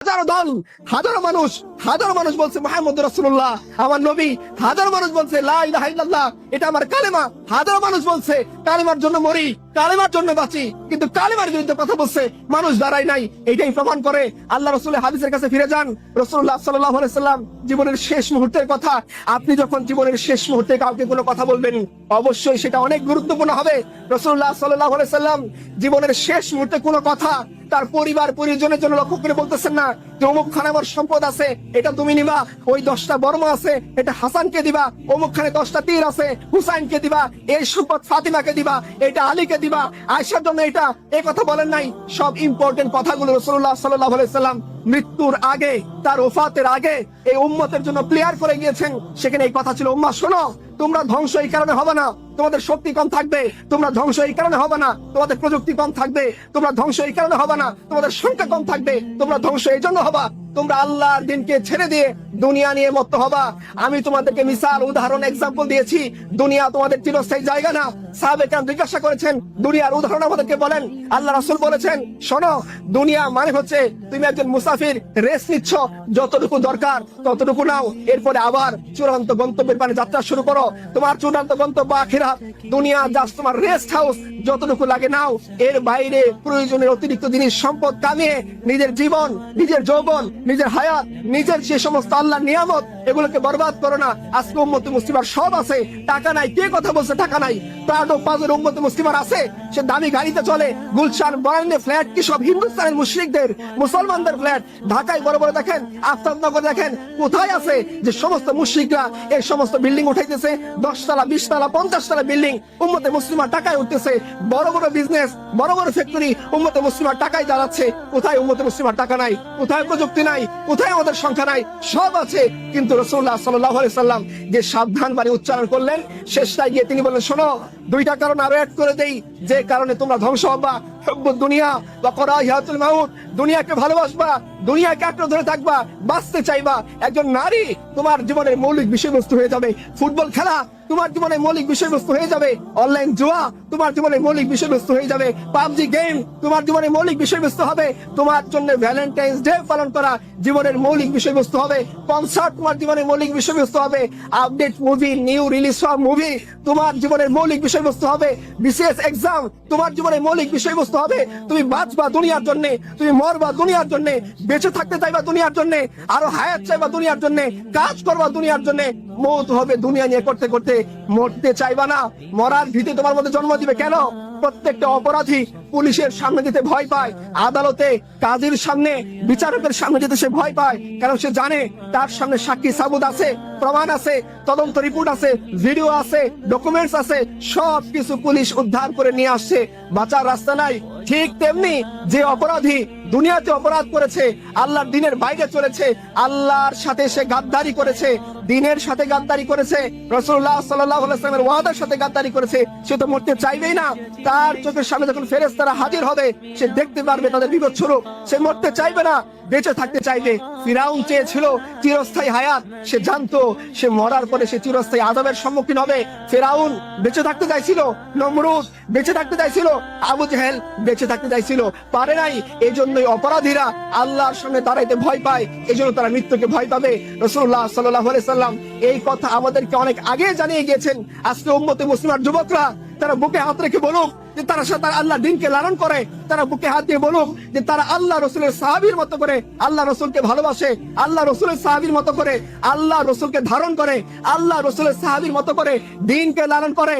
হাজারো দল, হাজারো মানুষ বলছে মুহাম্মদ রাসূলুল্লাহ আমার নবী, হাজারো মানুষ বলছে লা ইলাহা ইল্লাল্লাহ এটা আমার কালেমা, হাজারো মানুষ বলছে কালেমার জন্য মরি, কালেমার জন্য বাঁচি, কিন্তু কালেমার বিরুদ্ধে কথা বলছে মানুষ দাঁড়ায় নাই। এটাই প্রমাণ করে আল্লাহ রাসূলের হাদিসের কাছে ফিরে যান। রাসূলুল্লাহ সাল্লাল্লাহু আলাইহি সাল্লাম জীবনের শেষ মুহূর্তের কথা, আপনি যখন জীবনের শেষ মুহূর্তে কাউকে কোনো কথা বলবেন অবশ্যই সেটা অনেক গুরুত্বপূর্ণ হবে। রাসূলুল্লাহ সাল্লাল্লাহু আলাইহি সাল্লাম জীবনের শেষ মুহূর্তে কোনো কথা তার পরিবার পরিজনের জন্য লক্ষ্য করে বলতেছেন না যে অমুক খানে আমার সম্পদ আছে এটা তুমি নিবা, ওই 10টা বর্মা আছে এটা হাসানকে দিবা, অমুক খানে 10টা তীর আছে হুসাইনকে দিবা, এই সম্পদ ফাতিমাকে দিবা, এটা আলীকে দিবা, আয়েশার জন্য এটা, এই কথা বলেন নাই। সব ইম্পর্টেন্ট কথাগুলো রাসূলুল্লাহ সাল্লাল্লাহু আলাইহি সাল্লাম মৃত্যুর আগে, তার ওফাতের আগে এই উম্মতের জন্য ক্লিয়ার করে গিয়েছেন। সেখানে এই কথা ছিল, উম্মাহ শোনো, তোমরা ধ্বংস এই কারণে হবে না তোমাদের শক্তি কম থাকবে, তোমরা ধ্বংস এই কারণে হবে না তোমাদের প্রযুক্তি কম থাকবে, তোমরা ধ্বংস এই কারণে হবে না তোমাদের সংখ্যা কম থাকবে, তোমরা ধ্বংস এই জন্য হবা তোমরা আল্লাহর দিনকে ছেড়ে দিয়ে দুনিয়া নিয়ে মত্ত হবা। আমি তোমাদেরকে মিসাল উদাহরণ এক্সাম্পল দিয়েছি, দুনিয়া তোমাদের চিরস্থায়ী জায়গা না। সাহাবে কেরাম জিজ্ঞাসা করেছেন দুনিয়ার উদাহরণ আমাদেরকে বলেন। আল্লাহ রাসূল বলেছেন শোনো, দুনিয়া মানে হচ্ছে তুমি একজন মুসাফির, রেস্ট নিচ্ছ, যতটুকু দরকার ততটুকু নাও, এরপরে আবার চূড়ান্ত গন্তব্যের পানে যাত্রা শুরু করো। তোমার চূড়ান্ত গন্তব্য আখিরাত। দুনিয়া জাস্ট তোমার রেস্ট হাউস, যতটুকু লাগে নাও, এর বাইরে প্রয়োজনের অতিরিক্ত জিনিস সম্পদ কামিয়ে নিজের জীবন, নিজের যৌবন, নিজের হায়াত, নিজের যে সমস্ত আল্লাহর নিয়ামত এগুলোকে বরবাদ করো না। আজকে উম্মতে মুসলিমার সব আছে, টাকা নাই। কে কথা বলছে টাকা নাই? প্রাডো পাজের উম্মতে মুসলিমার আছে, সে দামি গাড়িতে চলে, গুলশান বরান্ডে ফ্ল্যাট কি সব হিন্দুস্তানের মুশরিকদের, মুসলমানদের ফ্ল্যাট। ঢাকায় বড় বড় দেখেন, আফতাবনগর দেখেন, কোথায় আছে যে সমস্ত মুশরিকরা এই সমস্ত বিল্ডিং উঠাইতেছে, 10 তলা 20 তলা 50 তলা বিল্ডিং উম্মতে মুসলিমার টাকায় উঠতেছে, বড় বড় বিজনেস, বড় বড় ফ্যাক্টরি উম্মতে মুসলিমার টাকায় দাঁড়াচ্ছে। কোথায় উম্মতে মুসলিমার টাকা নাই? কোথায় প্রযুক্তি নাই? কোথায় আমাদের সংখ্যা নাই? সব আছে, কিন্তু রাসূলুল্লাহ সাল্লাল্লাহু আলাইহি সাল্লাম যে সাবধান বাণী উচ্চারণ করলেন, শেষটায় গিয়ে তিনি বললেন শোনো, 2টা কারণ আরো অ্যাড করে দেই যে কারণে তোমরা ধ্বংস হবা। হুব্বুদ দুনিয়া ওয়া করাহিয়াতুল মাউত, দুনিয়াকে ভালোবাসবা, দুনিয়াকে আঁকড়ে ধরে থাকবা, বাঁচতে চাইবা। একজন নারী তোমার জীবনের মৌলিক বিষয়বস্তু হয়ে যাবে, ফুটবল খেলা তোমার জীবনের মৌলিক বিষয়বস্তু হয়ে যাবে, অনলাইন জুয়া তোমার জীবনের মৌলিক বিষয়বস্তু হয়ে যাবে, পাবজি গেম তোমার জীবনের মৌলিক বিষয়বস্তু হবে, তোমার জন্য ভ্যালেন্টাইন্স ডে পালন করা জীবনের মৌলিক বিষয়বস্তু হবে, কনসার্ট তোমার জীবনের মৌলিক বিষয়বস্তু হবে, আপডেট মুভি, নিউ রিলিজ সব মুভি তোমার জীবনের মৌলিক বিষয়বস্তু হবে, বিসিএস এক্সাম তোমার জীবনের মৌলিক বিষয়বস্তু হবে। তুমি বাঁচবা দুনিয়ার জন্য, তুমি মরবা দুনিয়ার জন্য, বেঁচে থাকতে চাইবা দুনিয়ার জন্য, আরো হায়াত চাইবা দুনিয়ার জন্য, কাজ করবা দুনিয়ার জন্য, মৌত হবে দুনিয়া নিয়ে করতে করতে, মরতে চাইবা না। মরার ভীতি তোমার মধ্যে জন্ম দিবে কেন? প্রত্যেকটা অপরাধী পুলিশের সামনে যেতে ভয় পায়, আদালতে কাজীর সামনে, বিচারকের সামনে যেতে সে ভয় পায়, কারণ সে জানে তার সামনে সাক্ষী সাবুত আছে, প্রমাণ আছে, তদন্ত রিপোর্ট আছে, ভিডিও আছে, ডকুমেন্টস আছে, সব কিছু পুলিশ উদ্ধার করে নিয়ে আসছে, বাঁচার রাস্তা নাই। ঠিক তেমনি যে অপরাধী দুনিয়াতে অপরাধ করেছে, আল্লাহর দিনের বাইরে চলেছে, আল্লাহর সাথে সে গাদ্দারি করেছে, দিনের সাথে গাদ্দারি করেছে, রাসূলুল্লাহ সাল্লাল্লাহু আলাইহি ওয়াসাল্লামের ওয়াদার সাথে গাদ্দারি করেছে, সে তো মরতে চাইবেই না। তার চোখের সামনে যখন ফেরেশতারা হাজির হবে, সে দেখতে পারবে তাদের বিপদ স্বরূপ, সে মরতে চাইবে না, বেঁচে থাকতে চাইবে। ফিরাউন চেয়েছিল চিরস্থায়ী হায়াত, সে জানতো সে মরার পরে সে চিরস্থায়ী আযাবের সম্মুখীন হবে। ফিরাউন বেঁচে থাকতে চাইছিল, নমরুদ বেঁচে থাকতে চাইছিল, আবু জেহেল বেঁচে থাকতে চাইছিল, পারে নাই। এই জন্যই অপরাধীরা আল্লাহর সামনে দাঁড়াইতে ভয় পায়, এই জন্য তারা মৃত্যুকে ভয় পাবে। রাসূলুল্লাহ সাল্লাল্লাহু আলাইহি সাল্লাম এই কথা আমাদেরকে অনেক আগে জানিয়ে গিয়েছেন। আজকে উম্মতে মুসলিমার যুবকরা তারা বুকে হাত রেখে বলুক যে তারা সাথে আল্লাহ দিনকে লালন করে, তারা বুকে হাত দিয়ে বলুক যে তারা আল্লাহ রসুলের সাহাবীর মতো করে আল্লাহ রসুলকে ভালোবাসে, আল্লাহ রসুলের সাহাবীর মতো করে আল্লাহ রসুলকে ধারণ করে, আল্লাহ রসুলের সাহাবীর মতো করে দিনকে লালন করে।